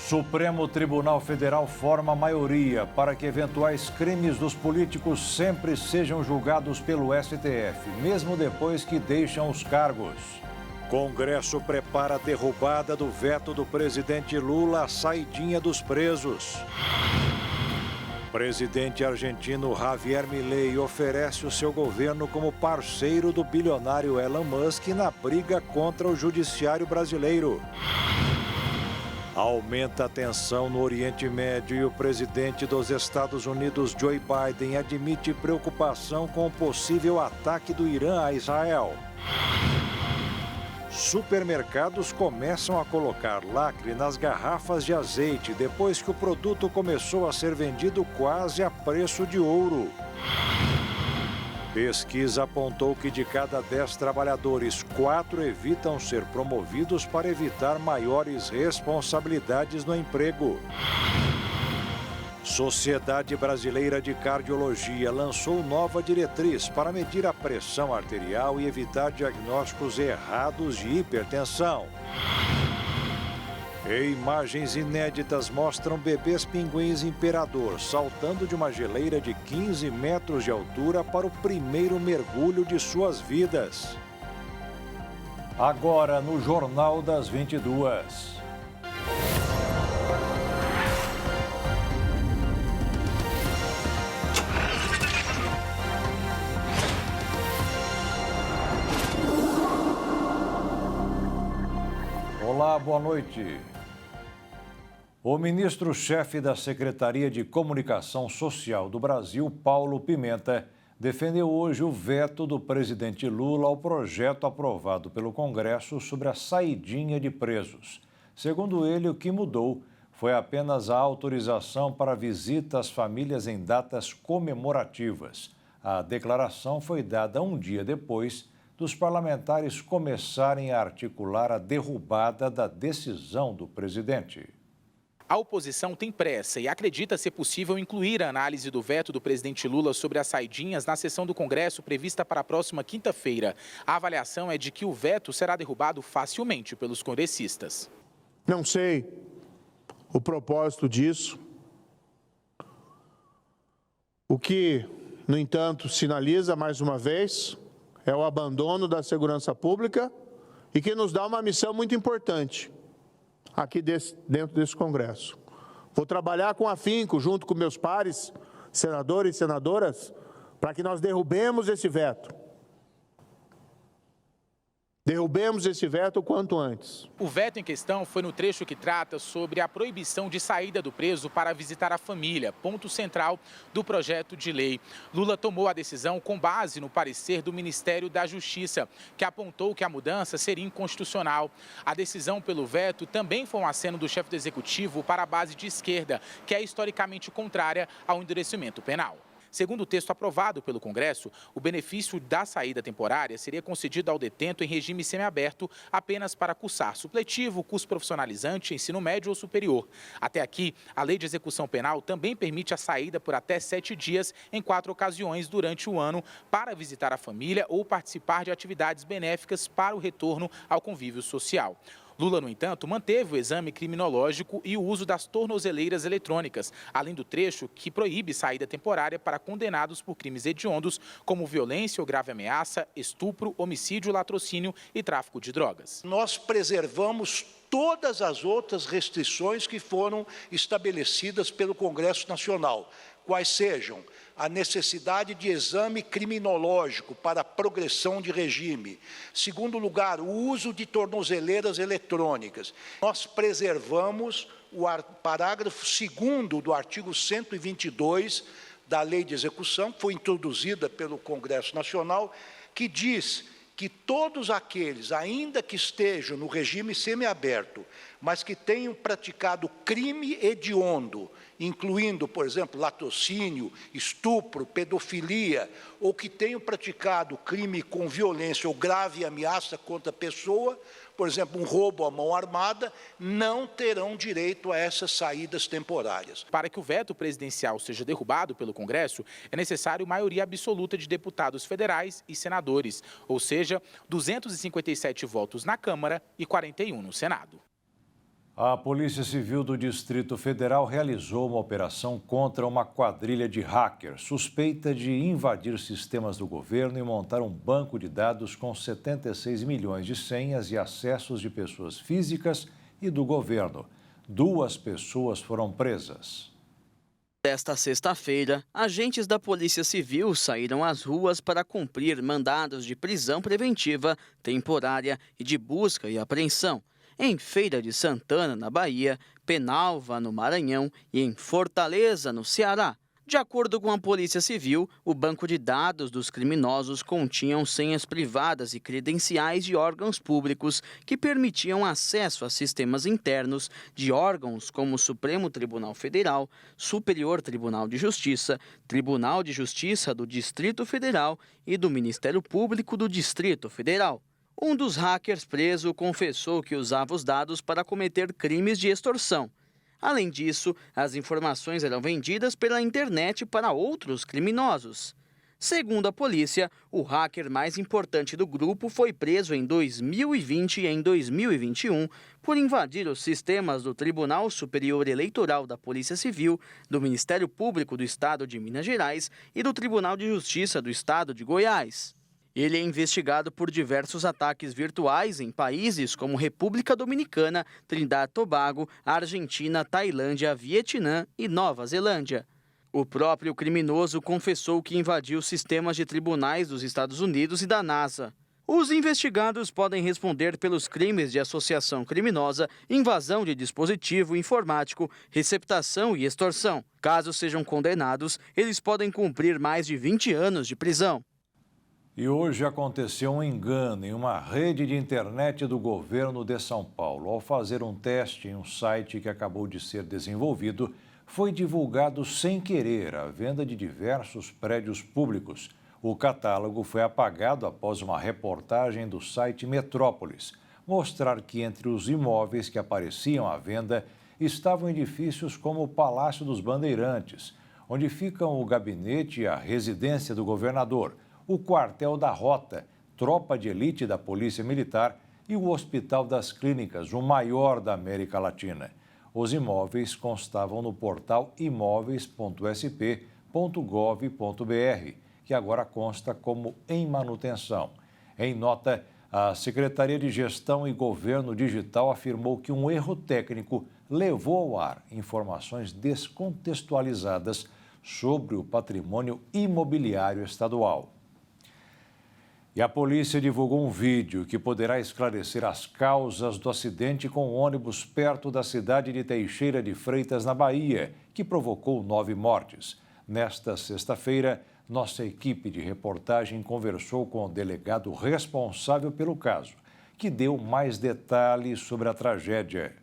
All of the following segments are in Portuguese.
Supremo Tribunal Federal forma maioria para que eventuais crimes dos políticos sempre sejam julgados pelo STF, mesmo depois que deixam os cargos. Congresso prepara a derrubada do veto do presidente Lula à saidinha dos presos. Presidente argentino Javier Milei oferece o seu governo como parceiro do bilionário Elon Musk na briga contra o judiciário brasileiro. Aumenta a tensão no Oriente Médio e o presidente dos Estados Unidos, Joe Biden, admite preocupação com o possível ataque do Irã a Israel. Supermercados começam a colocar lacre nas garrafas de azeite depois que o produto começou a ser vendido quase a preço de ouro. Pesquisa apontou que de cada 10 trabalhadores, 4 evitam ser promovidos para evitar maiores responsabilidades no emprego. Sociedade Brasileira de Cardiologia lançou nova diretriz para medir a pressão arterial e evitar diagnósticos errados de hipertensão. E imagens inéditas mostram bebês pinguins imperador saltando de uma geleira de 15 metros de altura para o primeiro mergulho de suas vidas. Agora no Jornal das 22. Olá, boa noite. O ministro-chefe da Secretaria de Comunicação Social do Brasil, Paulo Pimenta, defendeu hoje o veto do presidente Lula ao projeto aprovado pelo Congresso sobre a saidinha de presos. Segundo ele, o que mudou foi apenas a autorização para visita às famílias em datas comemorativas. A declaração foi dada um dia depois dos parlamentares começarem a articular a derrubada da decisão do presidente. A oposição tem pressa e acredita ser possível incluir a análise do veto do presidente Lula sobre as saidinhas na sessão do Congresso prevista para a próxima quinta-feira. A avaliação é de que o veto será derrubado facilmente pelos congressistas. Não sei o propósito disso. O que, no entanto, sinaliza mais uma vez é o abandono da segurança pública e que nos dá uma missão muito importante aqui dentro desse Congresso. Vou trabalhar com afinco, junto com meus pares, senadores e senadoras, para que nós derrubemos esse veto. Derrubemos esse veto o quanto antes. O veto em questão foi no trecho que trata sobre a proibição de saída do preso para visitar a família, ponto central do projeto de lei. Lula tomou a decisão com base no parecer do Ministério da Justiça, que apontou que a mudança seria inconstitucional. A decisão pelo veto também foi um aceno do chefe do Executivo para a base de esquerda, que é historicamente contrária ao endurecimento penal. Segundo o texto aprovado pelo Congresso, o benefício da saída temporária seria concedido ao detento em regime semiaberto apenas para cursar supletivo, curso profissionalizante, ensino médio ou superior. Até aqui, a Lei de Execução Penal também permite a saída por até 7 dias em 4 ocasiões durante o ano para visitar a família ou participar de atividades benéficas para o retorno ao convívio social. Lula, no entanto, manteve o exame criminológico e o uso das tornozeleiras eletrônicas, além do trecho que proíbe saída temporária para condenados por crimes hediondos, como violência ou grave ameaça, estupro, homicídio, latrocínio e tráfico de drogas. Nós preservamos todas as outras restrições que foram estabelecidas pelo Congresso Nacional, quais sejam a necessidade de exame criminológico para progressão de regime. Segundo lugar, o uso de tornozeleiras eletrônicas. Nós preservamos o parágrafo 2º do artigo 122 da Lei de Execução, que foi introduzida pelo Congresso Nacional, que diz que todos aqueles, ainda que estejam no regime semiaberto, mas que tenham praticado crime hediondo, incluindo, por exemplo, latrocínio, estupro, pedofilia, ou que tenham praticado crime com violência ou grave ameaça contra a pessoa, por exemplo, um roubo à mão armada, não terão direito a essas saídas temporárias. Para que o veto presidencial seja derrubado pelo Congresso, é necessário maioria absoluta de deputados federais e senadores, ou seja, 257 votos na Câmara e 41 no Senado. A Polícia Civil do Distrito Federal realizou uma operação contra uma quadrilha de hackers suspeita de invadir sistemas do governo e montar um banco de dados com 76 milhões de senhas e acessos de pessoas físicas e do governo. 2 pessoas foram presas. Desta sexta-feira, agentes da Polícia Civil saíram às ruas para cumprir mandados de prisão preventiva, temporária e de busca e apreensão em Feira de Santana, na Bahia, Penalva, no Maranhão e em Fortaleza, no Ceará. De acordo com a Polícia Civil, o banco de dados dos criminosos continham senhas privadas e credenciais de órgãos públicos que permitiam acesso a sistemas internos de órgãos como o Supremo Tribunal Federal, Superior Tribunal de Justiça, Tribunal de Justiça do Distrito Federal e do Ministério Público do Distrito Federal. Um dos hackers preso confessou que usava os dados para cometer crimes de extorsão. Além disso, as informações eram vendidas pela internet para outros criminosos. Segundo a polícia, o hacker mais importante do grupo foi preso em 2020 e em 2021 por invadir os sistemas do Tribunal Superior Eleitoral da Polícia Civil, do Ministério Público do Estado de Minas Gerais e do Tribunal de Justiça do Estado de Goiás. Ele é investigado por diversos ataques virtuais em países como República Dominicana, Trindade e Tobago, Argentina, Tailândia, Vietnã e Nova Zelândia. O próprio criminoso confessou que invadiu sistemas de tribunais dos Estados Unidos e da NASA. Os investigados podem responder pelos crimes de associação criminosa, invasão de dispositivo informático, receptação e extorsão. Caso sejam condenados, eles podem cumprir mais de 20 anos de prisão. E hoje aconteceu um engano em uma rede de internet do governo de São Paulo. Ao fazer um teste em um site que acabou de ser desenvolvido, foi divulgado sem querer a venda de diversos prédios públicos. O catálogo foi apagado após uma reportagem do site Metrópolis mostrar que entre os imóveis que apareciam à venda estavam edifícios como o Palácio dos Bandeirantes, onde ficam o gabinete e a residência do governador, o quartel da Rota, tropa de elite da Polícia Militar e o Hospital das Clínicas, o maior da América Latina. Os imóveis constavam no portal imóveis.sp.gov.br, que agora consta como em manutenção. Em nota, a Secretaria de Gestão e Governo Digital afirmou que um erro técnico levou ao ar informações descontextualizadas sobre o patrimônio imobiliário estadual. E a polícia divulgou um vídeo que poderá esclarecer as causas do acidente com o ônibus perto da cidade de Teixeira de Freitas, na Bahia, que provocou 9 mortes. Nesta sexta-feira, nossa equipe de reportagem conversou com o delegado responsável pelo caso, que deu mais detalhes sobre a tragédia.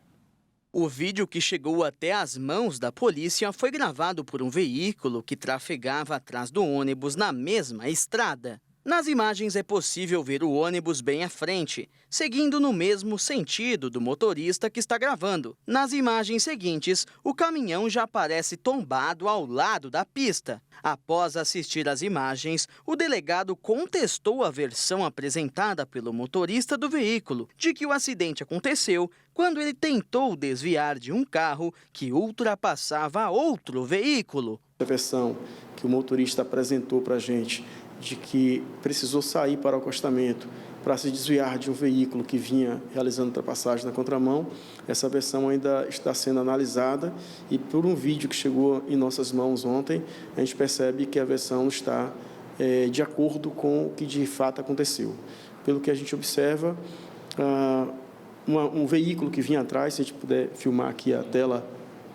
O vídeo que chegou até as mãos da polícia foi gravado por um veículo que trafegava atrás do ônibus na mesma estrada. Nas imagens é possível ver o ônibus bem à frente, seguindo no mesmo sentido do motorista que está gravando. Nas imagens seguintes, o caminhão já aparece tombado ao lado da pista. Após assistir às imagens, o delegado contestou a versão apresentada pelo motorista do veículo de que o acidente aconteceu quando ele tentou desviar de um carro que ultrapassava outro veículo. A versão que o motorista apresentou para a gente de que precisou sair para o acostamento para se desviar de um veículo que vinha realizando ultrapassagem na contramão. Essa versão ainda está sendo analisada e por um vídeo que chegou em nossas mãos ontem, a gente percebe que a versão está de acordo com o que de fato aconteceu. Pelo que a gente observa, um veículo que vinha atrás, se a gente puder filmar aqui a tela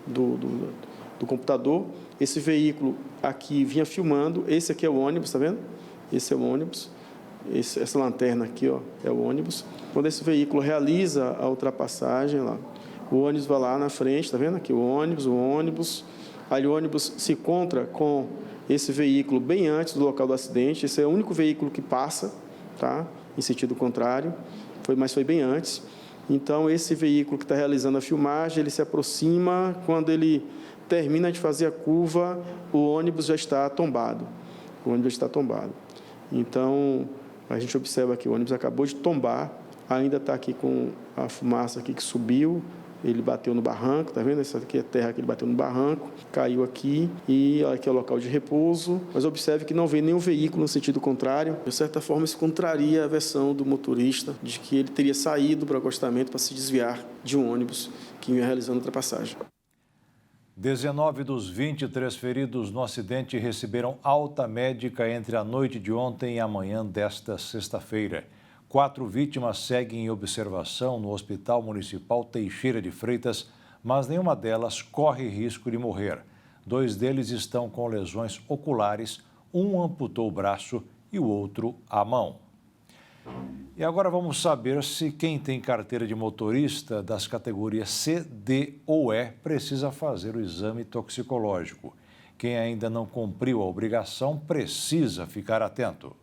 do computador, esse veículo aqui vinha filmando, esse aqui é o ônibus, está vendo? Esse é o ônibus, essa lanterna aqui, ó, é o ônibus. Quando esse veículo realiza a ultrapassagem, lá, o ônibus vai lá na frente, está vendo aqui o ônibus, aí o ônibus se encontra com esse veículo bem antes do local do acidente, esse é o único veículo que passa, tá? Em sentido contrário, mas foi bem antes. Então, esse veículo que está realizando a filmagem, ele se aproxima, quando ele termina de fazer a curva, o ônibus já está tombado. Então, a gente observa que o ônibus acabou de tombar, ainda está aqui com a fumaça aqui que subiu, ele bateu no barranco, tá vendo? Essa aqui é a terra que ele bateu no barranco, caiu aqui e aqui é o local de repouso, mas observe que não vem nenhum veículo no sentido contrário. De certa forma, isso contraria a versão do motorista de que ele teria saído para o acostamento para se desviar de um ônibus que ia realizando a ultrapassagem. 19 dos 23 feridos no acidente receberam alta médica entre a noite de ontem e a manhã desta sexta-feira. 4 vítimas seguem em observação no Hospital Municipal Teixeira de Freitas, mas nenhuma delas corre risco de morrer. 2 deles estão com lesões oculares, um amputou o braço e o outro a mão. E agora vamos saber se quem tem carteira de motorista das categorias C, D ou E precisa fazer o exame toxicológico. Quem ainda não cumpriu a obrigação precisa ficar atento.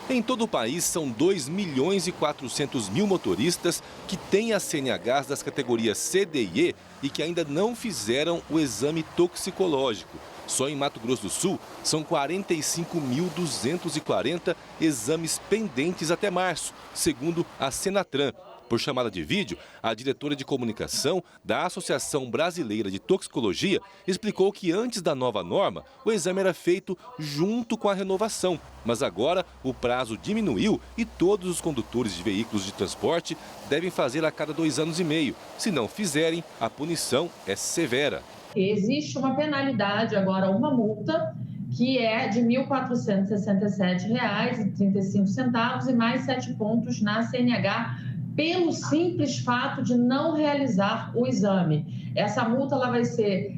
Em todo o país, são 2.400.000 motoristas que têm as CNHs das categorias C, D e E e que ainda não fizeram o exame toxicológico. Só em Mato Grosso do Sul, são 45.240 exames pendentes até março, segundo a Senatran. Por chamada de vídeo, a diretora de comunicação da Associação Brasileira de Toxicologia explicou que antes da nova norma, o exame era feito junto com a renovação. Mas agora o prazo diminuiu e todos os condutores de veículos de transporte devem fazer a cada 2 anos e meio. Se não fizerem, a punição é severa. Existe uma penalidade, agora uma multa, que é de R$ 1.467,35 e mais 7 pontos na CNH, pelo simples fato de não realizar o exame. Essa multa ela vai ser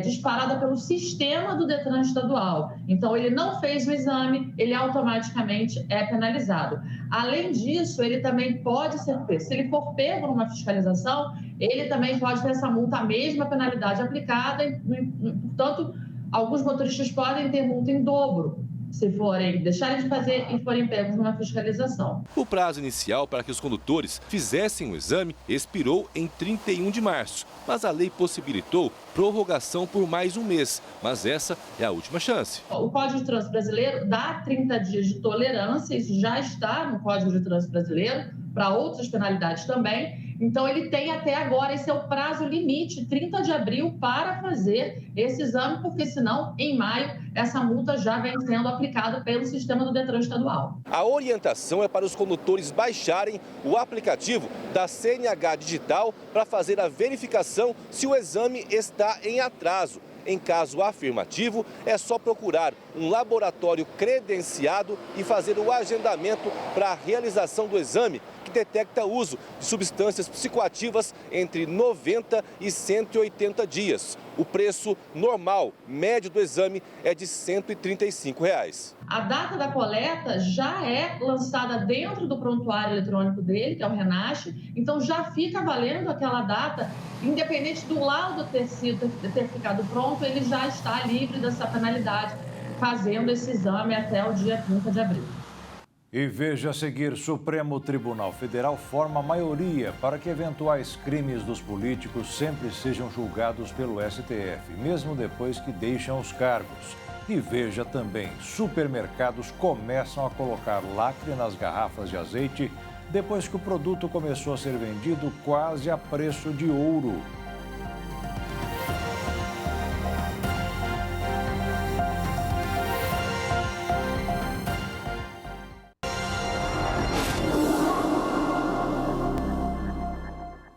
disparada pelo sistema do Detran estadual. Então, ele não fez o exame, ele automaticamente é penalizado. Além disso, ele também pode ser pego. Se ele for pego numa fiscalização, ele também pode ter essa multa, a mesma penalidade aplicada. Portanto, alguns motoristas podem ter multa em dobro, se forem deixarem de fazer e forem pegos numa fiscalização. O prazo inicial para que os condutores fizessem o exame expirou em 31 de março, mas a lei possibilitou prorrogação por mais um mês, mas essa é a última chance. O Código de Trânsito Brasileiro dá 30 dias de tolerância, isso já está no Código de Trânsito Brasileiro, para outras penalidades também. Então, ele tem até agora, esse é o prazo limite, 30 de abril, para fazer esse exame, porque senão, em maio, essa multa já vem sendo aplicada pelo sistema do Detran estadual. A orientação é para os condutores baixarem o aplicativo da CNH Digital para fazer a verificação se o exame está em atraso. Em caso afirmativo, é só procurar um laboratório credenciado e fazer o agendamento para a realização do exame, que detecta o uso de substâncias psicoativas entre 90 e 180 dias. O preço normal, médio do exame, é de R$ 135. A data da coleta já é lançada dentro do prontuário eletrônico dele, que é o Renache, então já fica valendo aquela data, independente do laudo ter ficado pronto, ele já está livre dessa penalidade, fazendo esse exame até o dia 30 de abril. E veja a seguir, Supremo Tribunal Federal forma maioria para que eventuais crimes dos políticos sempre sejam julgados pelo STF, mesmo depois que deixam os cargos. E veja também, supermercados começam a colocar lacre nas garrafas de azeite depois que o produto começou a ser vendido quase a preço de ouro.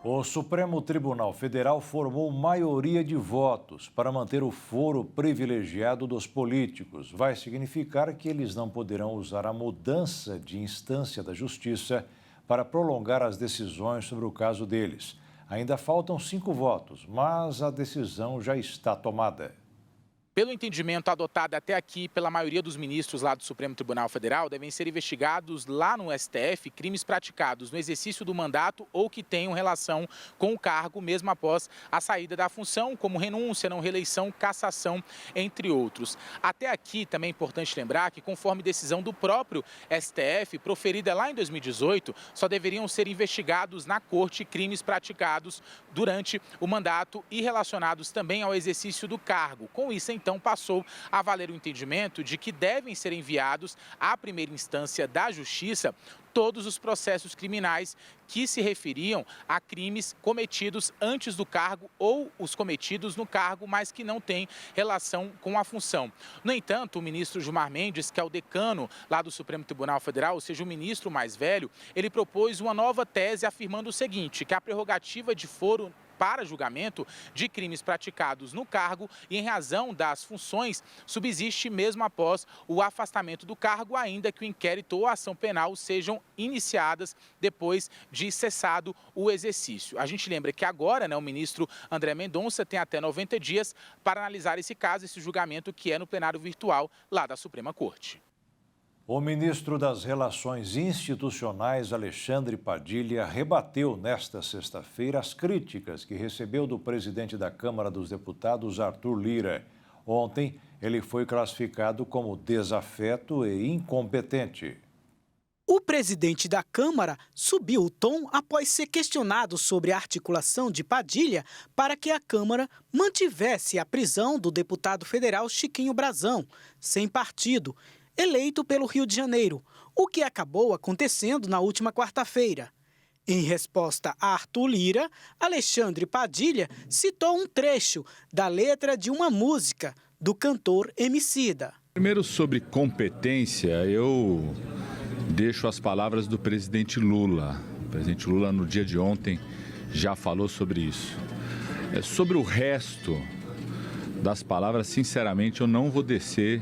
O Supremo Tribunal Federal formou maioria de votos para manter o foro privilegiado dos políticos. Vai significar que eles não poderão usar a mudança de instância da Justiça para prolongar as decisões sobre o caso deles. Ainda faltam 5 votos, mas a decisão já está tomada. Pelo entendimento adotado até aqui pela maioria dos ministros lá do Supremo Tribunal Federal, devem ser investigados lá no STF crimes praticados no exercício do mandato ou que tenham relação com o cargo mesmo após a saída da função, como renúncia, não reeleição, cassação, entre outros. Até aqui também é importante lembrar que, conforme decisão do próprio STF, proferida lá em 2018, só deveriam ser investigados na corte crimes praticados durante o mandato e relacionados também ao exercício do cargo. Com isso, então, então passou a valer o entendimento de que devem ser enviados à primeira instância da Justiça todos os processos criminais que se referiam a crimes cometidos antes do cargo ou os cometidos no cargo, mas que não têm relação com a função. No entanto, o ministro Gilmar Mendes, que é o decano lá do Supremo Tribunal Federal, ou seja, o ministro mais velho, ele propôs uma nova tese afirmando o seguinte, que a prerrogativa de foro para julgamento de crimes praticados no cargo e em razão das funções subsiste mesmo após o afastamento do cargo, ainda que o inquérito ou a ação penal sejam iniciadas depois de cessado o exercício. A gente lembra que agora, o ministro André Mendonça tem até 90 dias para analisar esse caso, esse julgamento que é no plenário virtual lá da Suprema Corte. O ministro das Relações Institucionais, Alexandre Padilha, rebateu nesta sexta-feira as críticas que recebeu do presidente da Câmara dos Deputados, Arthur Lira. Ontem, ele foi classificado como desafeto e incompetente. O presidente da Câmara subiu o tom após ser questionado sobre a articulação de Padilha para que a Câmara mantivesse a prisão do deputado federal Chiquinho Brazão, sem partido, eleito pelo Rio de Janeiro, o que acabou acontecendo na última quarta-feira. Em resposta a Arthur Lira, Alexandre Padilha citou um trecho da letra de uma música do cantor Emicida. Primeiro, sobre competência, eu deixo as palavras do presidente Lula. O presidente Lula, no dia de ontem, já falou sobre isso. Sobre o resto das palavras, sinceramente, eu não vou descer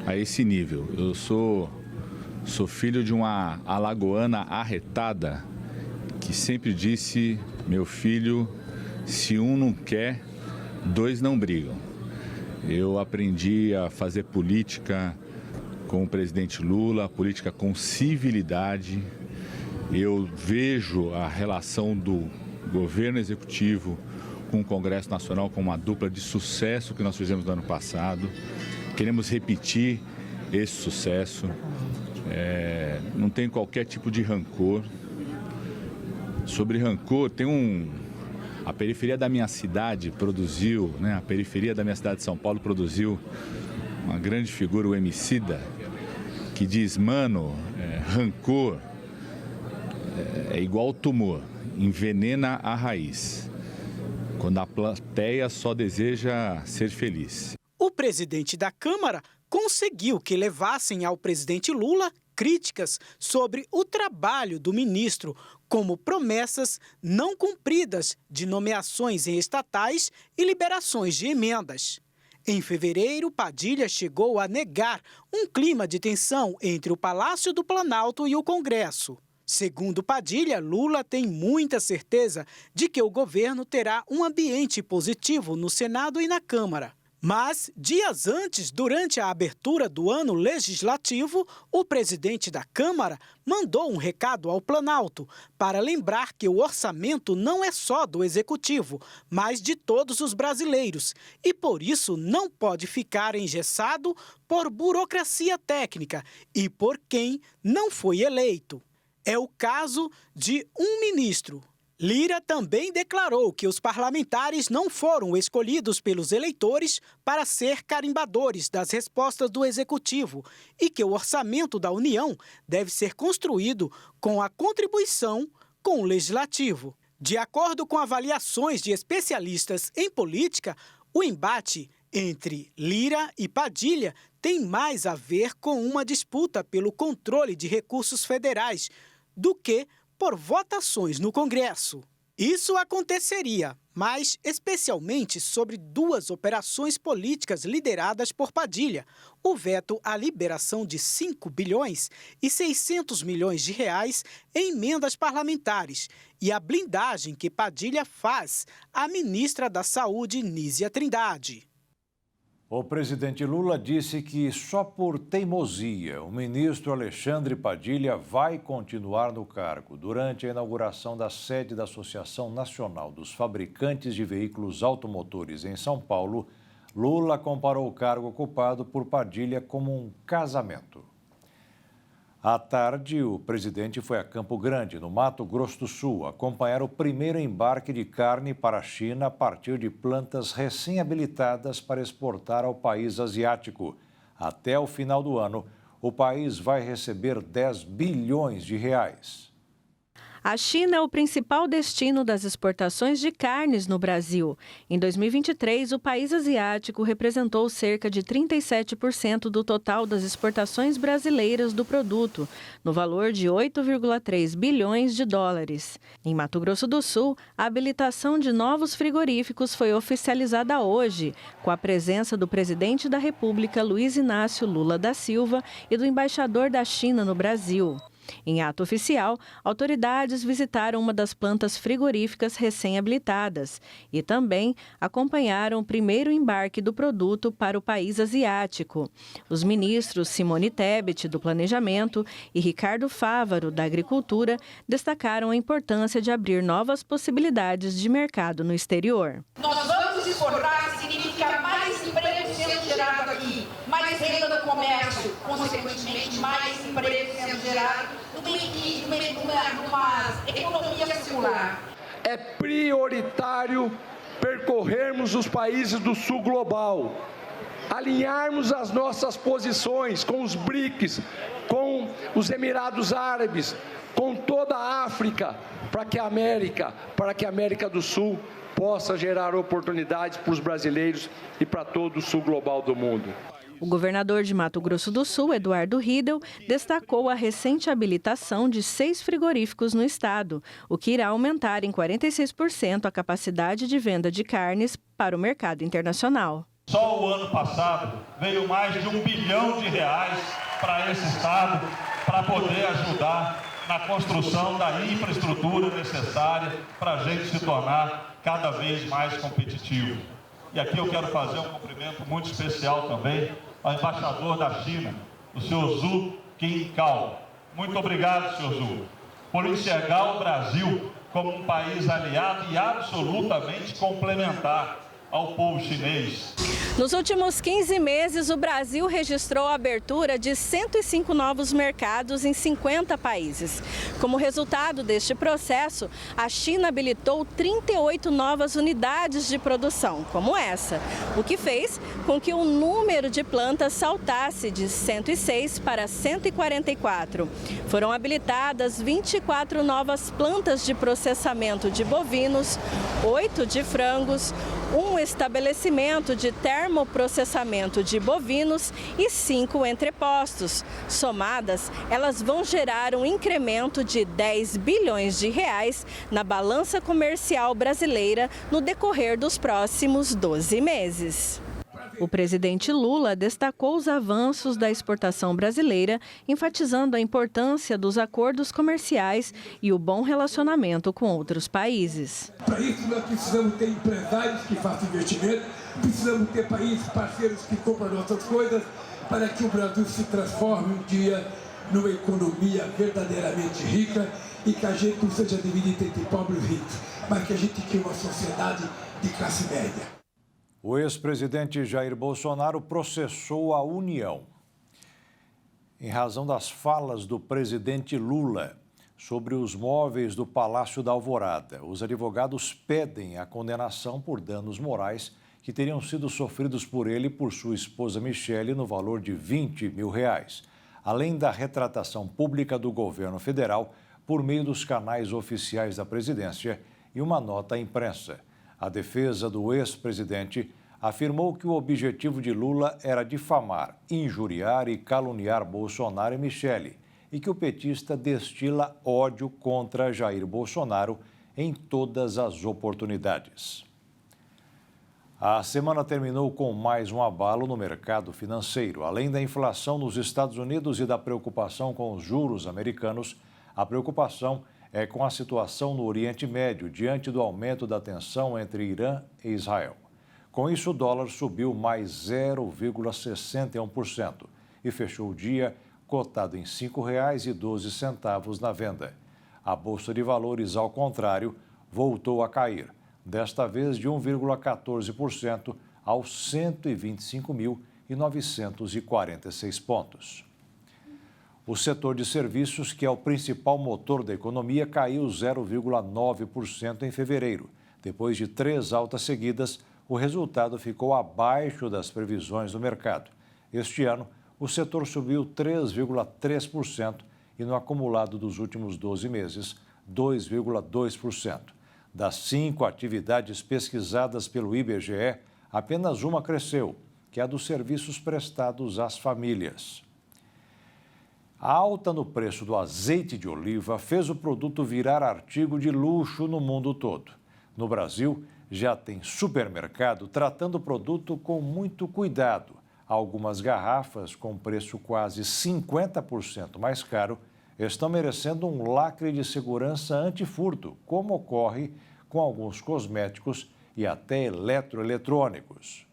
a esse nível. Eu sou filho de uma alagoana arretada que sempre disse, meu filho, se um não quer, dois não brigam. Eu aprendi a fazer política com o presidente Lula, política com civilidade. Eu vejo a relação do governo executivo com o Congresso Nacional como uma dupla de sucesso que nós fizemos no ano passado. Queremos repetir esse sucesso, não tem qualquer tipo de rancor. Sobre rancor, a periferia da minha cidade produziu, a periferia da minha cidade de São Paulo produziu uma grande figura, o Emicida, que diz, mano, rancor é igual tumor, envenena a raiz, quando a plateia só deseja ser feliz. O presidente da Câmara conseguiu que levassem ao presidente Lula críticas sobre o trabalho do ministro, como promessas não cumpridas de nomeações em estatais e liberações de emendas. Em fevereiro, Padilha chegou a negar um clima de tensão entre o Palácio do Planalto e o Congresso. Segundo Padilha, Lula tem muita certeza de que o governo terá um ambiente positivo no Senado e na Câmara. Mas, dias antes, durante a abertura do ano legislativo, o presidente da Câmara mandou um recado ao Planalto para lembrar que o orçamento não é só do Executivo, mas de todos os brasileiros e, por isso, não pode ficar engessado por burocracia técnica e por quem não foi eleito. É o caso de um ministro. Lira também declarou que os parlamentares não foram escolhidos pelos eleitores para ser carimbadores das respostas do Executivo e que o orçamento da União deve ser construído com a contribuição com o Legislativo. De acordo com avaliações de especialistas em política, o embate entre Lira e Padilha tem mais a ver com uma disputa pelo controle de recursos federais do que por votações no Congresso. Isso aconteceria, mas especialmente sobre duas operações políticas lideradas por Padilha, o veto à liberação de 5 bilhões e 600 milhões de reais em emendas parlamentares e a blindagem que Padilha faz à ministra da Saúde, Nízia Trindade. O presidente Lula disse que só por teimosia o ministro Alexandre Padilha vai continuar no cargo. Durante a inauguração da sede da Associação Nacional dos Fabricantes de Veículos Automotores em São Paulo, Lula comparou o cargo ocupado por Padilha como um casamento. À tarde, o presidente foi a Campo Grande, no Mato Grosso do Sul, acompanhar o primeiro embarque de carne para a China a partir de plantas recém-habilitadas para exportar ao país asiático. Até o final do ano, o país vai receber 10 bilhões de reais. A China é o principal destino das exportações de carnes no Brasil. Em 2023, o país asiático representou cerca de 37% do total das exportações brasileiras do produto, no valor de 8,3 bilhões de dólares. Em Mato Grosso do Sul, a habilitação de novos frigoríficos foi oficializada hoje, com a presença do presidente da República, Luiz Inácio Lula da Silva, e do embaixador da China no Brasil. Em ato oficial, autoridades visitaram uma das plantas frigoríficas recém-habilitadas e também acompanharam o primeiro embarque do produto para o país asiático. Os ministros Simone Tebet, do Planejamento, e Ricardo Fávaro, da Agricultura, destacaram a importância de abrir novas possibilidades de mercado no exterior. Nós vamos exportar, significa mais emprego sendo gerado aqui, mais renda no comércio, consequentemente mais emprego sendo gerado numa economia circular. É prioritário percorrermos os países do sul global, alinharmos as nossas posições com os BRICS, com os Emirados Árabes, com toda a África, para que a América do Sul possa gerar oportunidades para os brasileiros e para todo o sul global do mundo. O governador de Mato Grosso do Sul, Eduardo Riedel, destacou a recente habilitação de 6 frigoríficos no estado, o que irá aumentar em 46% a capacidade de venda de carnes para o mercado internacional. Só o ano passado veio mais de R$1 bilhão para esse estado, para poder ajudar na construção da infraestrutura necessária para a gente se tornar cada vez mais competitivo. E aqui eu quero fazer um cumprimento muito especial também ao embaixador da China, o senhor Zhu Qingcao. Muito obrigado, senhor Zhu, por enxergar o Brasil como um país aliado e absolutamente complementar ao povo chinês. Nos últimos 15 meses, o Brasil registrou a abertura de 105 novos mercados em 50 países. Como resultado deste processo, a China habilitou 38 novas unidades de produção, como essa, o que fez com que o número de plantas saltasse de 106 para 144. Foram habilitadas 24 novas plantas de processamento de bovinos, 8 de frangos, um estabelecimento de termoprocessamento de bovinos e 5 entrepostos. Somadas, elas vão gerar um incremento de 10 bilhões de reais na balança comercial brasileira no decorrer dos próximos 12 meses. O presidente Lula destacou os avanços da exportação brasileira, enfatizando a importância dos acordos comerciais e o bom relacionamento com outros países. Para isso, nós precisamos ter empresários que façam investimento, precisamos ter países parceiros que compram nossas coisas, para que o Brasil se transforme um dia numa economia verdadeiramente rica e que a gente não seja dividido entre pobres e ricos, mas que a gente crie uma sociedade de classe média. O ex-presidente Jair Bolsonaro processou a União em razão das falas do presidente Lula sobre os móveis do Palácio da Alvorada. Os advogados pedem a condenação por danos morais que teriam sido sofridos por ele e por sua esposa Michele no valor de R$20 mil, além da retratação pública do governo federal por meio dos canais oficiais da presidência e uma nota à imprensa. A defesa do ex-presidente afirmou que o objetivo de Lula era difamar, injuriar e caluniar Bolsonaro e Michele e que o petista destila ódio contra Jair Bolsonaro em todas as oportunidades. A semana terminou com mais um abalo no mercado financeiro. Além da inflação nos Estados Unidos e da preocupação com os juros americanos, a preocupação é com a situação no Oriente Médio, diante do aumento da tensão entre Irã e Israel. Com isso, o dólar subiu mais 0,61% e fechou o dia cotado em R$ 5,12 na venda. A Bolsa de Valores, ao contrário, voltou a cair, desta vez de 1,14% aos 125.946 pontos. O setor de serviços, que é o principal motor da economia, caiu 0,9% em fevereiro. Depois de 3 altas seguidas, o resultado ficou abaixo das previsões do mercado. Este ano, o setor subiu 3,3% e no acumulado dos últimos 12 meses, 2,2%. Das 5 atividades pesquisadas pelo IBGE, apenas uma cresceu, que é a dos serviços prestados às famílias. A alta no preço do azeite de oliva fez o produto virar artigo de luxo no mundo todo. No Brasil, já tem supermercado tratando o produto com muito cuidado. Algumas garrafas, com preço quase 50% mais caro, estão merecendo um lacre de segurança antifurto, como ocorre com alguns cosméticos e até eletroeletrônicos.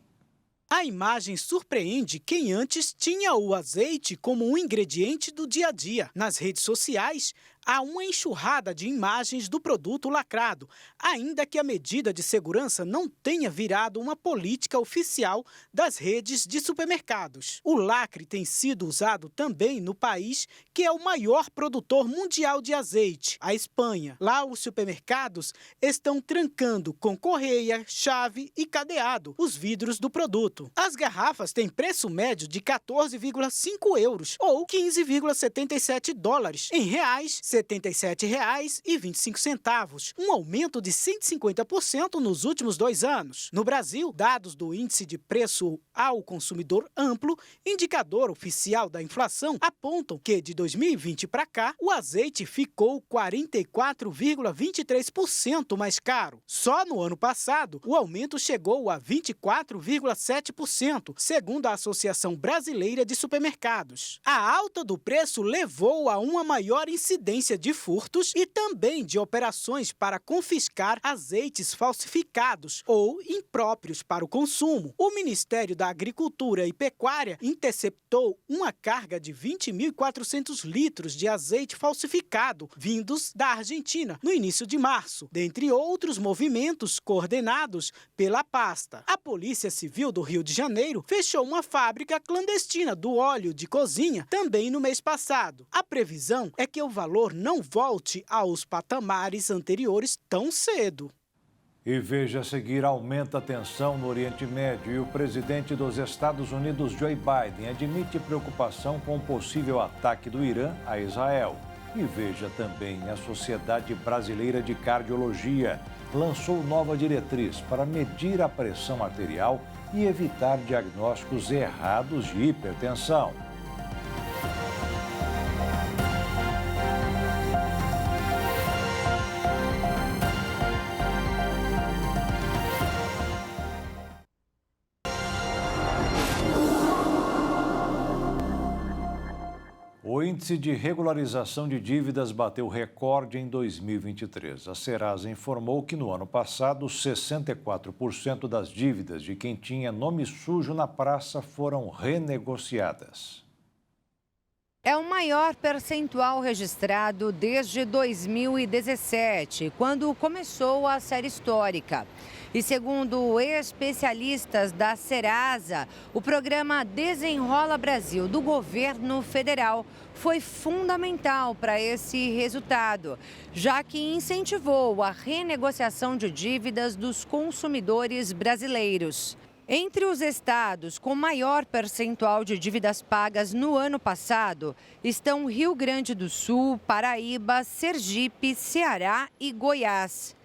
A imagem surpreende quem antes tinha o azeite como um ingrediente do dia a dia. Nas redes sociais, há uma enxurrada de imagens do produto lacrado, ainda que a medida de segurança não tenha virado uma política oficial das redes de supermercados. O lacre tem sido usado também no país que é o maior produtor mundial de azeite, a Espanha. Lá, os supermercados estão trancando com correia, chave e cadeado os vidros do produto. As garrafas têm preço médio de 14,5 euros ou 15,77 dólares. Em reais, R$ 77,25, um aumento de 150% nos últimos 2 anos. No Brasil, dados do Índice de Preço ao Consumidor Amplo, indicador oficial da inflação, apontam que de 2020 para cá, o azeite ficou 44,23% mais caro. Só no ano passado, o aumento chegou a 24,7%, segundo a Associação Brasileira de Supermercados. A alta do preço levou a uma maior incidência de furtos e também de operações para confiscar azeites falsificados ou impróprios para o consumo. O Ministério da Agricultura e Pecuária interceptou uma carga de 20.400 litros de azeite falsificado vindos da Argentina no início de março, dentre outros movimentos coordenados pela pasta. A Polícia Civil do Rio de Janeiro fechou uma fábrica clandestina do óleo de cozinha também no mês passado. A previsão é que o valor não volte aos patamares anteriores tão cedo. E veja a seguir, aumenta a tensão no Oriente Médio e o presidente dos Estados Unidos, Joe Biden, admite preocupação com o possível ataque do Irã a Israel. E veja também, a Sociedade Brasileira de Cardiologia lançou nova diretriz para medir a pressão arterial e evitar diagnósticos errados de hipertensão. O índice de regularização de dívidas bateu recorde em 2023. A Serasa informou que no ano passado, 64% das dívidas de quem tinha nome sujo na praça foram renegociadas. É o maior percentual registrado desde 2017, quando começou a série histórica. E segundo especialistas da Serasa, o programa Desenrola Brasil do governo federal foi fundamental para esse resultado, já que incentivou a renegociação de dívidas dos consumidores brasileiros. Entre os estados com maior percentual de dívidas pagas no ano passado estão Rio Grande do Sul, Paraíba, Sergipe, Ceará e Goiás.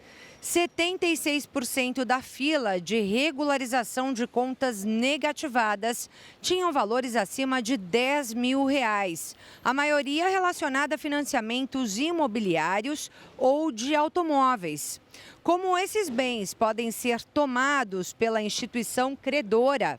76% da fila de regularização de contas negativadas tinham valores acima de R$10 mil, a maioria relacionada a financiamentos imobiliários ou de automóveis. Como esses bens podem ser tomados pela instituição credora,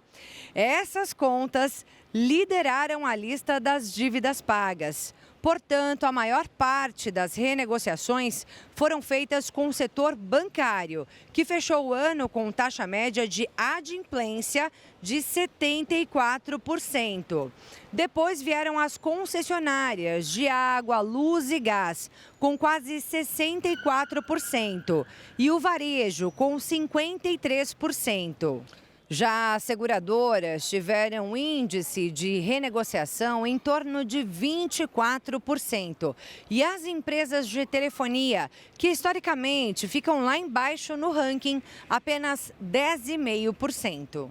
essas contas lideraram a lista das dívidas pagas. Portanto, a maior parte das renegociações foram feitas com o setor bancário, que fechou o ano com taxa média de adimplência de 74%. Depois vieram as concessionárias de água, luz e gás, com quase 64%, e o varejo, com 53%. Já as seguradoras tiveram um índice de renegociação em torno de 24%. E as empresas de telefonia, que historicamente ficam lá embaixo no ranking, apenas 10,5%.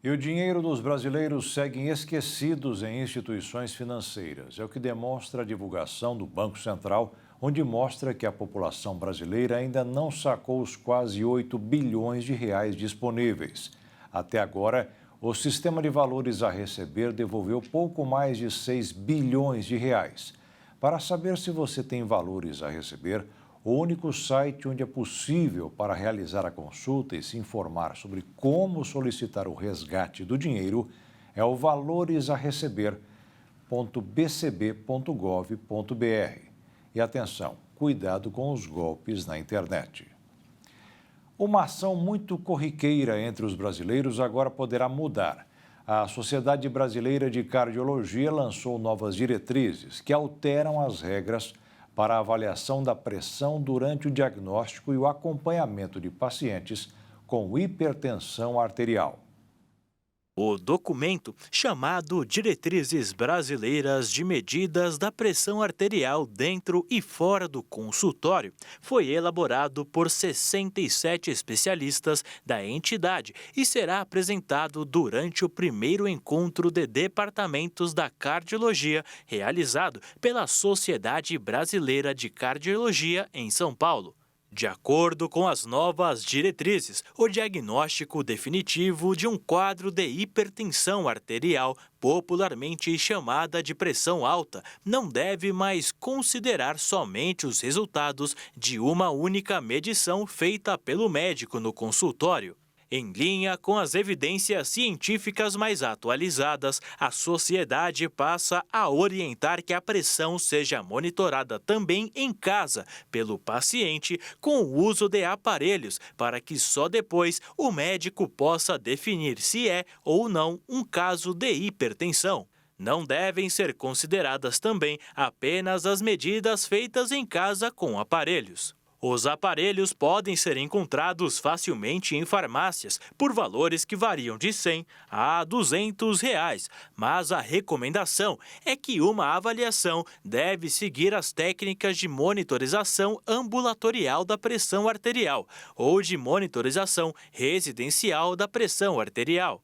E o dinheiro dos brasileiros seguem esquecidos em instituições financeiras. É o que demonstra a divulgação do Banco Central, onde mostra que a população brasileira ainda não sacou os quase 8 bilhões de reais disponíveis. Até agora, o sistema de valores a receber devolveu pouco mais de 6 bilhões de reais. Para saber se você tem valores a receber, o único site onde é possível para realizar a consulta e se informar sobre como solicitar o resgate do dinheiro é o valoresareceber.bcb.gov.br. E atenção, cuidado com os golpes na internet. Uma ação muito corriqueira entre os brasileiros agora poderá mudar. A Sociedade Brasileira de Cardiologia lançou novas diretrizes que alteram as regras para a avaliação da pressão durante o diagnóstico e o acompanhamento de pacientes com hipertensão arterial. O documento, chamado Diretrizes Brasileiras de Medidas da Pressão Arterial dentro e fora do consultório, foi elaborado por 67 especialistas da entidade e será apresentado durante o primeiro encontro de departamentos da cardiologia realizado pela Sociedade Brasileira de Cardiologia em São Paulo. De acordo com as novas diretrizes, o diagnóstico definitivo de um quadro de hipertensão arterial, popularmente chamada de pressão alta, não deve mais considerar somente os resultados de uma única medição feita pelo médico no consultório. Em linha com as evidências científicas mais atualizadas, a sociedade passa a orientar que a pressão seja monitorada também em casa pelo paciente com o uso de aparelhos, para que só depois o médico possa definir se é ou não um caso de hipertensão. Não devem ser consideradas também apenas as medidas feitas em casa com aparelhos. Os aparelhos podem ser encontrados facilmente em farmácias por valores que variam de R$ 100 a R$ 200, mas a recomendação é que uma avaliação deve seguir as técnicas de monitorização ambulatorial da pressão arterial ou de monitorização residencial da pressão arterial.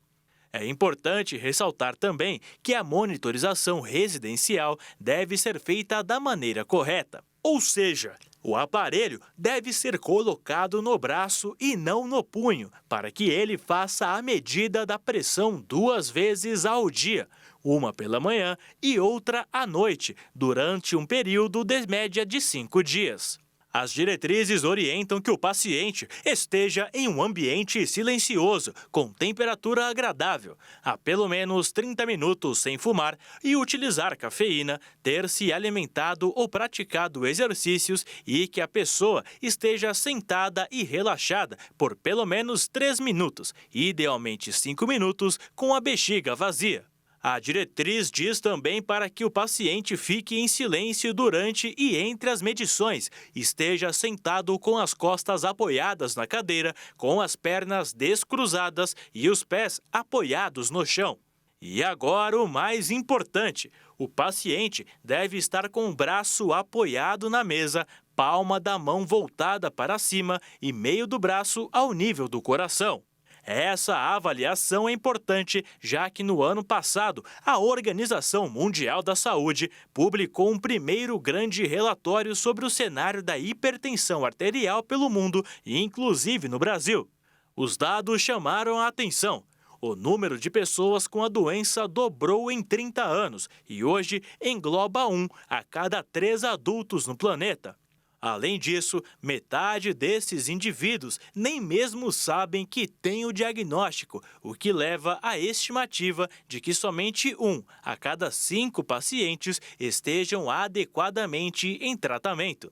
É importante ressaltar também que a monitorização residencial deve ser feita da maneira correta, ou seja, o aparelho deve ser colocado no braço e não no punho, para que ele faça a medida da pressão 2 vezes ao dia, uma pela manhã e outra à noite, durante um período de média de 5 dias. As diretrizes orientam que o paciente esteja em um ambiente silencioso, com temperatura agradável, há pelo menos 30 minutos sem fumar e utilizar cafeína, ter se alimentado ou praticado exercícios e que a pessoa esteja sentada e relaxada por pelo menos 3 minutos, idealmente 5 minutos, com a bexiga vazia. A diretriz diz também para que o paciente fique em silêncio durante e entre as medições, esteja sentado com as costas apoiadas na cadeira, com as pernas descruzadas e os pés apoiados no chão. E agora o mais importante, o paciente deve estar com o braço apoiado na mesa, palma da mão voltada para cima e meio do braço ao nível do coração. Essa avaliação é importante, já que no ano passado, a Organização Mundial da Saúde publicou um primeiro grande relatório sobre o cenário da hipertensão arterial pelo mundo, inclusive no Brasil. Os dados chamaram a atenção. O número de pessoas com a doença dobrou em 30 anos e hoje engloba 1 a cada 3 adultos no planeta. Além disso, metade desses indivíduos nem mesmo sabem que têm o diagnóstico, o que leva à estimativa de que somente 1 a cada 5 pacientes estejam adequadamente em tratamento.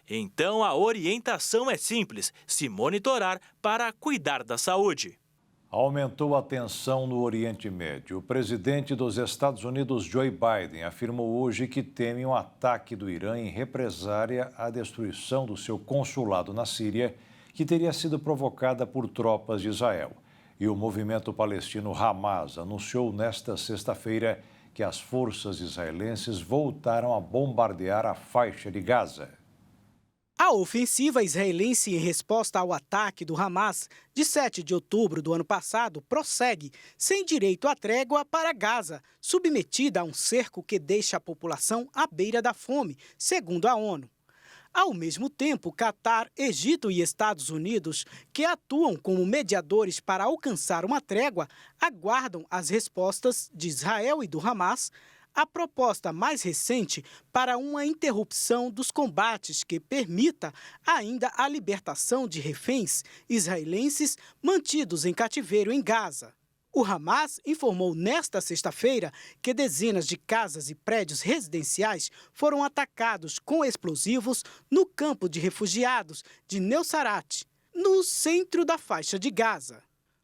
Então, a orientação é simples: se monitorar para cuidar da saúde. Aumentou a tensão no Oriente Médio. O presidente dos Estados Unidos, Joe Biden, afirmou hoje que teme um ataque do Irã em represália à destruição do seu consulado na Síria, que teria sido provocada por tropas de Israel. E o movimento palestino Hamas anunciou nesta sexta-feira que as forças israelenses voltaram a bombardear a faixa de Gaza. A ofensiva israelense em resposta ao ataque do Hamas de 7 de outubro do ano passado prossegue, sem direito à trégua para Gaza, submetida a um cerco que deixa a população à beira da fome, segundo a ONU. Ao mesmo tempo, Catar, Egito e Estados Unidos, que atuam como mediadores para alcançar uma trégua, aguardam as respostas de Israel e do Hamas à proposta mais recente para uma interrupção dos combates que permita ainda a libertação de reféns israelenses mantidos em cativeiro em Gaza. O Hamas informou nesta sexta-feira que dezenas de casas e prédios residenciais foram atacados com explosivos no campo de refugiados de Nuseirat, no centro da faixa de Gaza.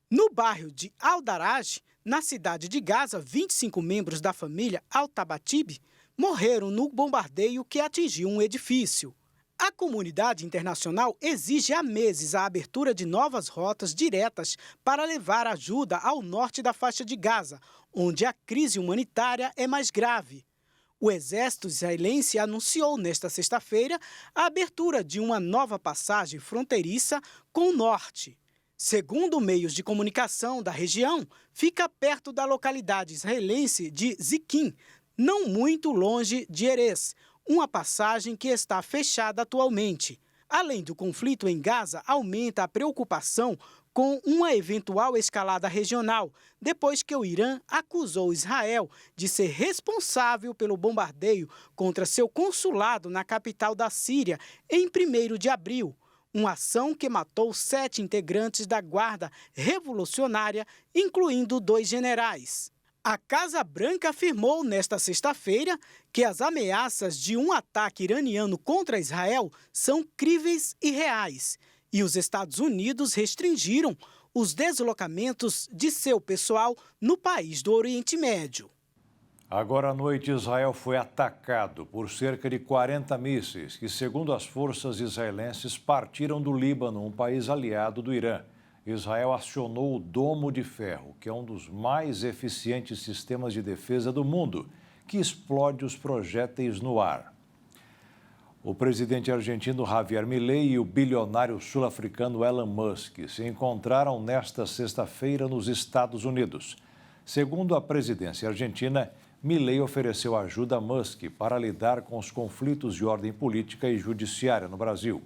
No bairro de Al-Daraj, na cidade de Gaza, 25 membros da família Al-Tabatib morreram no bombardeio que atingiu um edifício. A comunidade internacional exige há meses a abertura de novas rotas diretas para levar ajuda ao norte da faixa de Gaza, onde a crise humanitária é mais grave. O exército israelense anunciou nesta sexta-feira a abertura de uma nova passagem fronteiriça com o norte. Segundo meios de comunicação da região, fica perto da localidade israelense de Ziquim, não muito longe de Erez, uma passagem que está fechada atualmente. Além do conflito em Gaza, aumenta a preocupação com uma eventual escalada regional, depois que o Irã acusou Israel de ser responsável pelo bombardeio contra seu consulado na capital da Síria em 1º de abril, uma ação que matou 7 integrantes da Guarda Revolucionária, incluindo 2 generais. A Casa Branca afirmou nesta sexta-feira que as ameaças de um ataque iraniano contra Israel são críveis e reais, e os Estados Unidos restringiram os deslocamentos de seu pessoal no país do Oriente Médio. Agora à noite, Israel foi atacado por cerca de 40 mísseis que, segundo as forças israelenses, partiram do Líbano, um país aliado do Irã. Israel acionou o Domo de Ferro, que é um dos mais eficientes sistemas de defesa do mundo, que explode os projéteis no ar. O presidente argentino Javier Milei e o bilionário sul-africano Elon Musk se encontraram nesta sexta-feira nos Estados Unidos. Segundo a presidência argentina, Milei ofereceu ajuda a Musk para lidar com os conflitos de ordem política e judiciária no Brasil.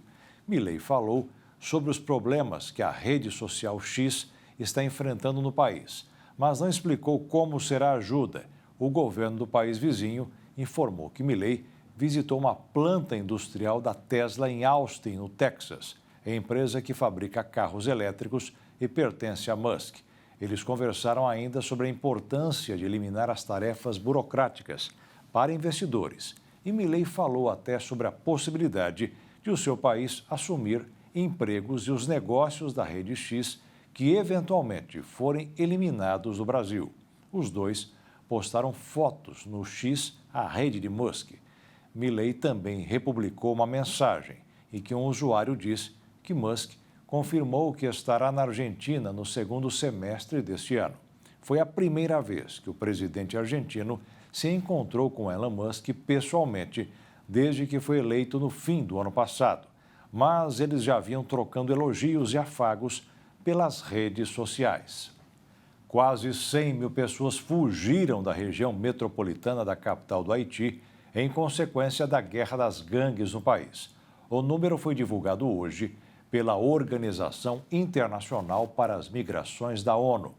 Milei falou sobre os problemas que a rede social X está enfrentando no país, mas não explicou como será a ajuda. O governo do país vizinho informou que Milei visitou uma planta industrial da Tesla em Austin, no Texas, empresa que fabrica carros elétricos e pertence a Musk. Eles conversaram ainda sobre a importância de eliminar as tarefas burocráticas para investidores. E Milei falou até sobre a possibilidade de o seu país assumir empregos e os negócios da rede X que eventualmente forem eliminados do Brasil. Os dois postaram fotos no X, a rede de Musk. Milei também republicou uma mensagem em que um usuário diz que Musk confirmou que estará na Argentina no segundo semestre deste ano. Foi a primeira vez que o presidente argentino se encontrou com Elon Musk pessoalmente desde que foi eleito no fim do ano passado. Mas eles já vinham trocando elogios e afagos pelas redes sociais. Quase 100 mil pessoas fugiram da região metropolitana da capital do Haiti em consequência da guerra das gangues no país. O número foi divulgado hoje pela Organização Internacional para as Migrações da ONU.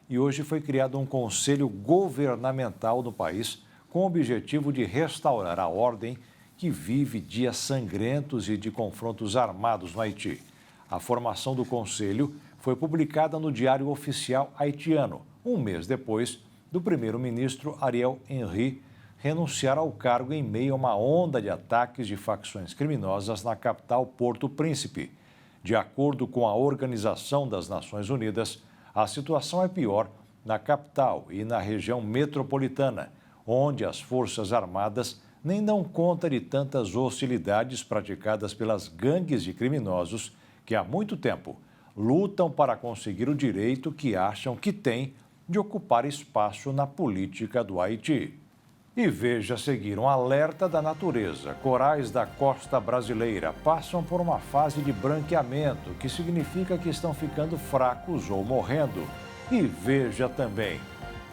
E hoje foi criado um conselho governamental no país com o objetivo de restaurar a ordem que vive dias sangrentos e de confrontos armados no Haiti. A formação do conselho foi publicada no Diário Oficial haitiano, um mês depois do primeiro-ministro Ariel Henry renunciar ao cargo em meio a uma onda de ataques de facções criminosas na capital Porto Príncipe. De acordo com a Organização das Nações Unidas, a situação é pior na capital e na região metropolitana, onde as Forças Armadas nem dão conta de tantas hostilidades praticadas pelas gangues de criminosos que há muito tempo lutam para conseguir o direito que acham que têm de ocupar espaço na política do Haiti. E veja a seguir um alerta da natureza. Corais da costa brasileira passam por uma fase de branqueamento, que significa que estão ficando fracos ou morrendo. E veja também,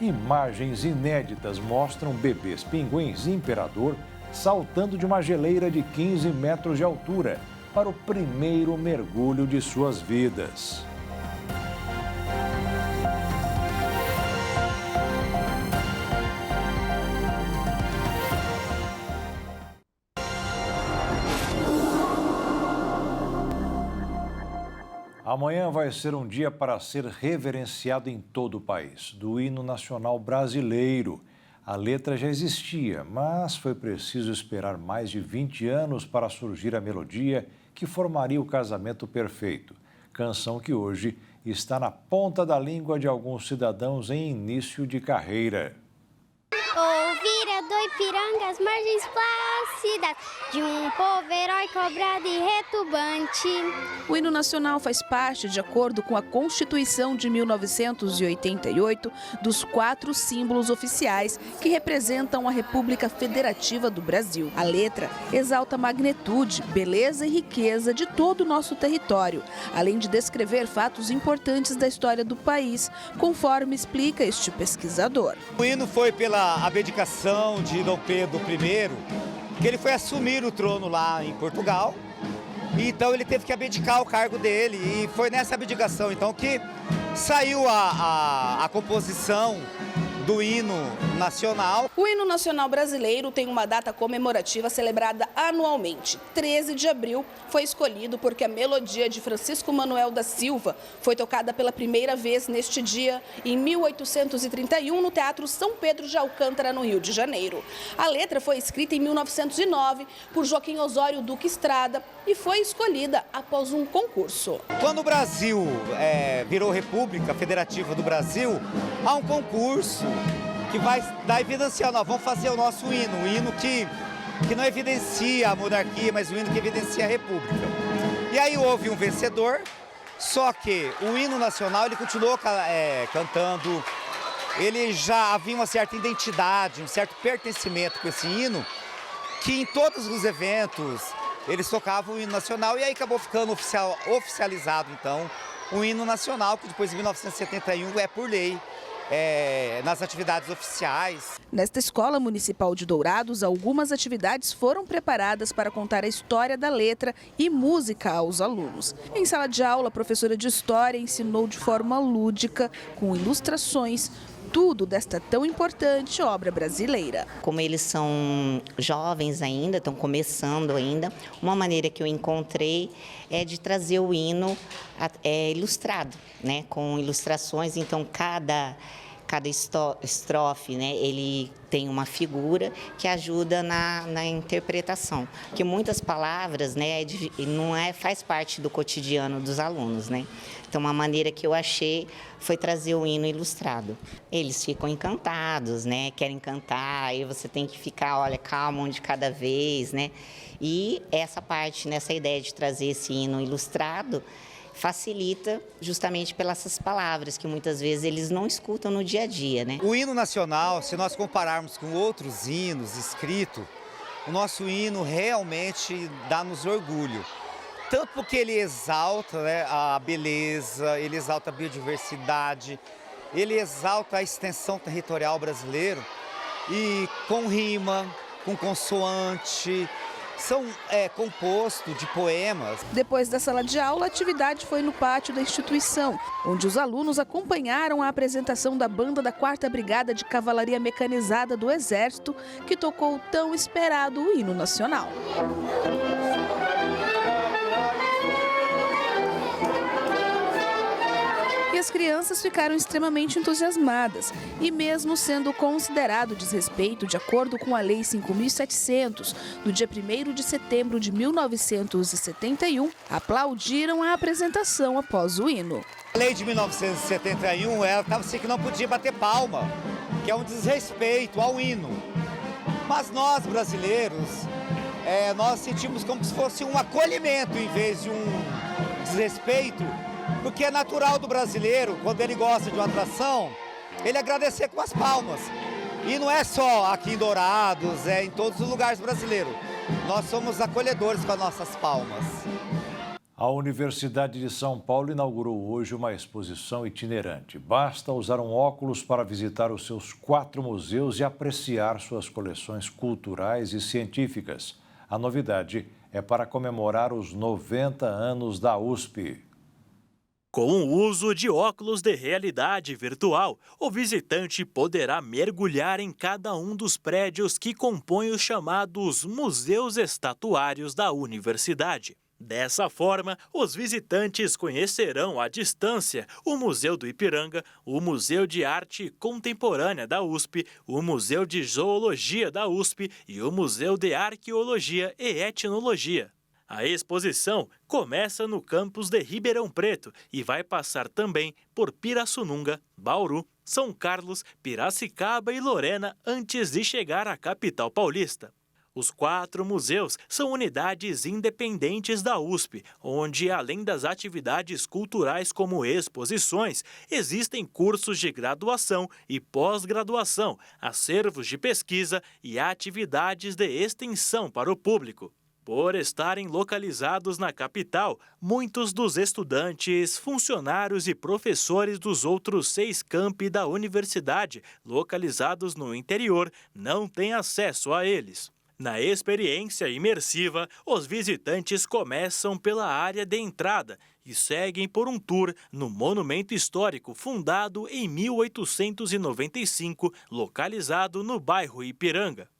imagens inéditas mostram bebês pinguins imperador saltando de uma geleira de 15 metros de altura para o primeiro mergulho de suas vidas. Amanhã vai ser um dia para ser reverenciado em todo o país, do hino nacional brasileiro. A letra já existia, mas foi preciso esperar mais de 20 anos para surgir a melodia que formaria o casamento perfeito. Canção que hoje está na ponta da língua de alguns cidadãos em início de carreira. Ouvira do Ipiranga as margens plácidas de um povo herói cobrado e retumbante. O hino nacional faz parte, de acordo com a Constituição de 1988, dos 4 símbolos oficiais que representam a República Federativa do Brasil. A letra exalta a magnitude, beleza e riqueza de todo o nosso território, além de descrever fatos importantes da história do país, conforme explica este pesquisador. O hino foi pela abdicação de Dom Pedro I, que ele foi assumir o trono lá em Portugal, e então ele teve que abdicar o cargo dele, e foi nessa abdicação então que saiu a composição do hino nacional. O hino nacional brasileiro tem uma data comemorativa celebrada anualmente. 13 de abril foi escolhido porque a melodia de Francisco Manuel da Silva foi tocada pela primeira vez neste dia, em 1831, no Teatro São Pedro de Alcântara, no Rio de Janeiro. A letra foi escrita em 1909 por Joaquim Osório Duque Estrada e foi escolhida após um concurso. Quando o Brasil virou República Federativa do Brasil, há um concurso que vai dar evidenciar, nós vamos fazer o nosso hino, um hino que não evidencia a monarquia, mas um hino que evidencia a república. E aí houve um vencedor, só que o hino nacional ele continuou cantando, ele já havia uma certa identidade, um certo pertencimento com esse hino, que em todos os eventos eles tocavam o hino nacional, e aí acabou ficando oficializado então o hino nacional, que depois em 1971 é por lei. Nas atividades oficiais. Nesta Escola Municipal de Dourados, algumas atividades foram preparadas para contar a história da letra e música aos alunos. Em sala de aula, a professora de História ensinou de forma lúdica, com ilustrações, tudo desta tão importante obra brasileira. Como eles são jovens ainda, estão começando ainda, uma maneira que eu encontrei é de trazer o hino ilustrado, né, com ilustrações. Então cada estrofe, né, ele tem uma figura que ajuda na interpretação, porque muitas palavras, né, faz parte do cotidiano dos alunos, né? Então, uma maneira que eu achei foi trazer o hino ilustrado. Eles ficam encantados, né? Querem cantar, aí você tem que ficar, olha, calma, um de cada vez, né? E essa parte, nessa ideia de trazer esse hino ilustrado, facilita justamente pelas essas palavras que muitas vezes eles não escutam no dia a dia, né? O hino nacional, se nós compararmos com outros hinos escritos, o nosso hino realmente dá-nos orgulho. Tanto porque ele exalta, né, a beleza, ele exalta a biodiversidade, ele exalta a extensão territorial brasileira, e com rima, com consoante, são compostos de poemas. Depois da sala de aula, a atividade foi no pátio da instituição, onde os alunos acompanharam a apresentação da banda da 4ª Brigada de Cavalaria Mecanizada do Exército, que tocou o tão esperado hino nacional. E as crianças ficaram extremamente entusiasmadas. E mesmo sendo considerado desrespeito, de acordo com a Lei 5.700, do dia 1º de setembro de 1971, aplaudiram a apresentação após o hino. A lei de 1971, ela estava assim que não podia bater palma, que é um desrespeito ao hino. Mas nós, brasileiros, nós sentimos como se fosse um acolhimento em vez de um desrespeito, Porque é natural do brasileiro, quando ele gosta de uma atração, ele agradecer com as palmas. E não é só aqui em Dourados, é em todos os lugares brasileiros. Nós somos acolhedores com as nossas palmas. A Universidade de São Paulo inaugurou hoje uma exposição itinerante. Basta usar um óculos para visitar os seus 4 museus e apreciar suas coleções culturais e científicas. A novidade é para comemorar os 90 anos da USP. Com o uso de óculos de realidade virtual, o visitante poderá mergulhar em cada um dos prédios que compõem os chamados museus estatuários da universidade. Dessa forma, os visitantes conhecerão à distância o Museu do Ipiranga, o Museu de Arte Contemporânea da USP, o Museu de Zoologia da USP e o Museu de Arqueologia e Etnologia. A exposição começa no campus de Ribeirão Preto e vai passar também por Pirassununga, Bauru, São Carlos, Piracicaba e Lorena antes de chegar à capital paulista. Os 4 museus são unidades independentes da USP, onde, além das atividades culturais como exposições, existem cursos de graduação e pós-graduação, acervos de pesquisa e atividades de extensão para o público. Por estarem localizados na capital, muitos dos estudantes, funcionários e professores dos outros 6 campi da universidade, localizados no interior, não têm acesso a eles. Na experiência imersiva, os visitantes começam pela área de entrada e seguem por um tour no monumento histórico fundado em 1895, localizado no bairro Ipiranga.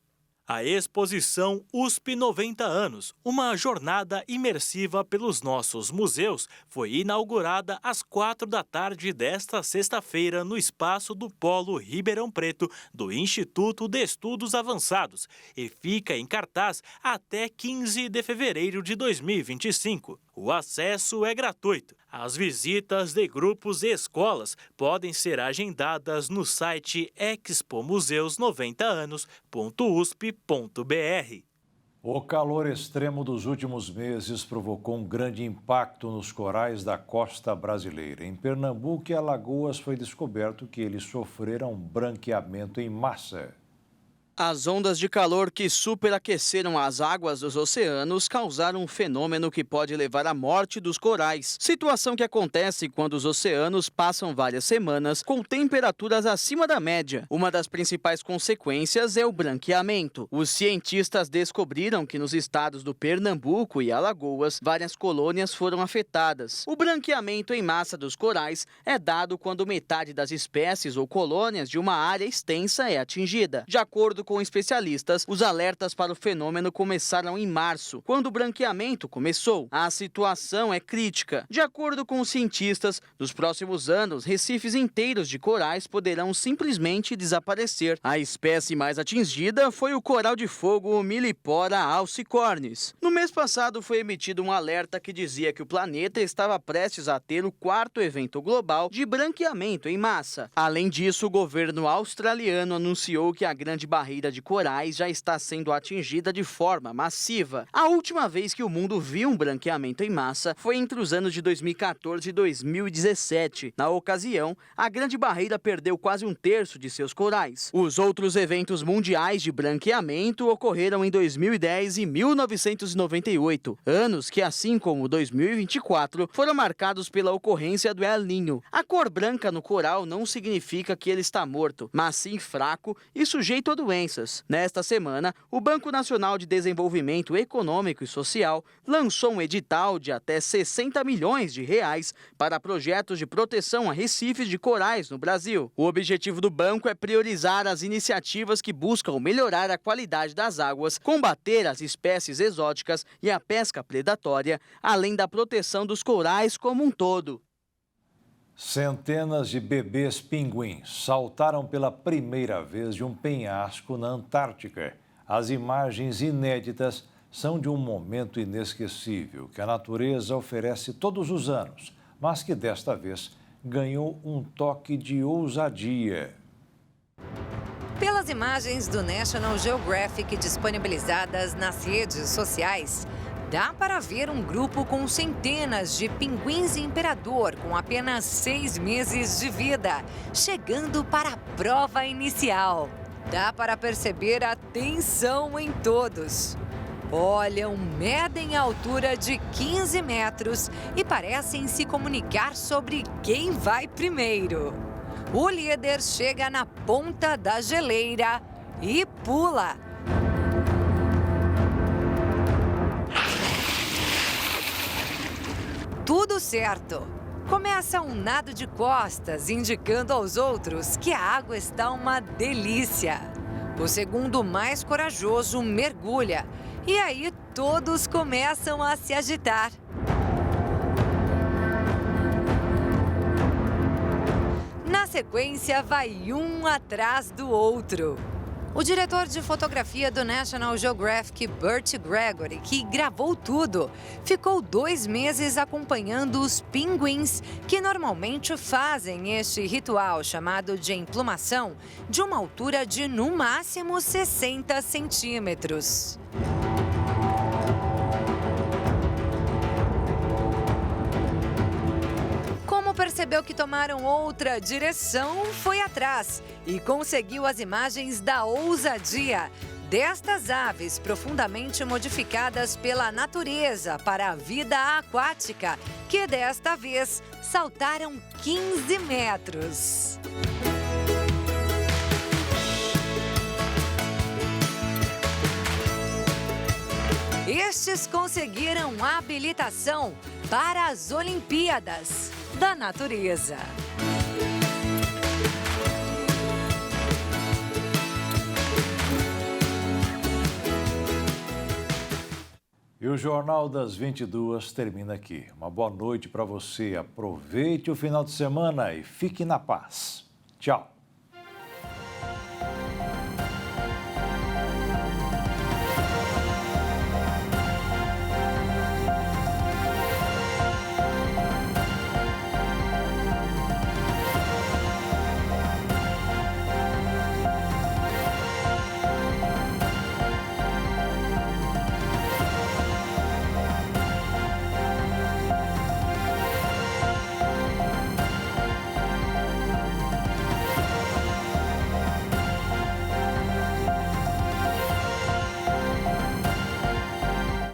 A exposição USP 90 anos, uma jornada imersiva pelos nossos museus, foi inaugurada às 4 da tarde desta sexta-feira no espaço do Polo Ribeirão Preto do Instituto de Estudos Avançados e fica em cartaz até 15 de fevereiro de 2025. O acesso é gratuito. As visitas de grupos e escolas podem ser agendadas no site expomuseus90anos.usp.br. O calor extremo dos últimos meses provocou um grande impacto nos corais da costa brasileira. Em Pernambuco e Alagoas foi descoberto que eles sofreram branqueamento em massa. As ondas de calor que superaqueceram as águas dos oceanos causaram um fenômeno que pode levar à morte dos corais. Situação que acontece quando os oceanos passam várias semanas com temperaturas acima da média. Uma das principais consequências é o branqueamento. Os cientistas descobriram que nos estados do Pernambuco e Alagoas, várias colônias foram afetadas. O branqueamento em massa dos corais é dado quando metade das espécies ou colônias de uma área extensa é atingida. De acordo com especialistas, os alertas para o fenômeno começaram em março, quando o branqueamento começou. A situação é crítica. De acordo com os cientistas, nos próximos anos, recifes inteiros de corais poderão simplesmente desaparecer. A espécie mais atingida foi o coral de fogo Milipora alcicornis. No mês passado foi emitido um alerta que dizia que o planeta estava prestes a ter o 4º evento global de branqueamento em massa. Além disso, o governo australiano anunciou que a Grande Barreira de corais já está sendo atingida de forma massiva. A última vez que o mundo viu um branqueamento em massa foi entre os anos de 2014 e 2017. Na ocasião, a Grande Barreira perdeu quase 1/3 de seus corais. Os outros eventos mundiais de branqueamento ocorreram em 2010 e 1998, anos que, assim como 2024, foram marcados pela ocorrência do El Niño. A cor branca no coral não significa que ele está morto, mas sim fraco e sujeito a doenças. Nesta semana, o Banco Nacional de Desenvolvimento Econômico e Social lançou um edital de até R$60 milhões para projetos de proteção a recifes de corais no Brasil. O objetivo do banco é priorizar as iniciativas que buscam melhorar a qualidade das águas, combater as espécies exóticas e a pesca predatória, além da proteção dos corais como um todo. Centenas de bebês pinguins saltaram pela primeira vez de um penhasco na Antártica. As imagens inéditas são de um momento inesquecível que a natureza oferece todos os anos, mas que desta vez ganhou um toque de ousadia. Pelas imagens do National Geographic disponibilizadas nas redes sociais, dá para ver um grupo com centenas de pinguins imperador com apenas 6 meses de vida, chegando para a prova inicial. Dá para perceber a tensão em todos. Olham, medem a altura de 15 metros e parecem se comunicar sobre quem vai primeiro. O líder chega na ponta da geleira e pula. Tudo certo. Começa um nado de costas, indicando aos outros que a água está uma delícia. O segundo mais corajoso mergulha. E aí todos começam a se agitar. Na sequência, vai um atrás do outro. O diretor de fotografia do National Geographic, Burt Gregory, que gravou tudo, ficou 2 meses acompanhando os pinguins, que normalmente fazem este ritual chamado de emplumação, de uma altura de no máximo 60 centímetros. Percebeu que tomaram outra direção, foi atrás e conseguiu as imagens da ousadia destas aves profundamente modificadas pela natureza para a vida aquática, que desta vez saltaram 15 metros. Estes conseguiram habilitação para as Olimpíadas da Natureza. E o Jornal das 22 termina aqui. Uma boa noite para você. Aproveite o final de semana e fique na paz. Tchau.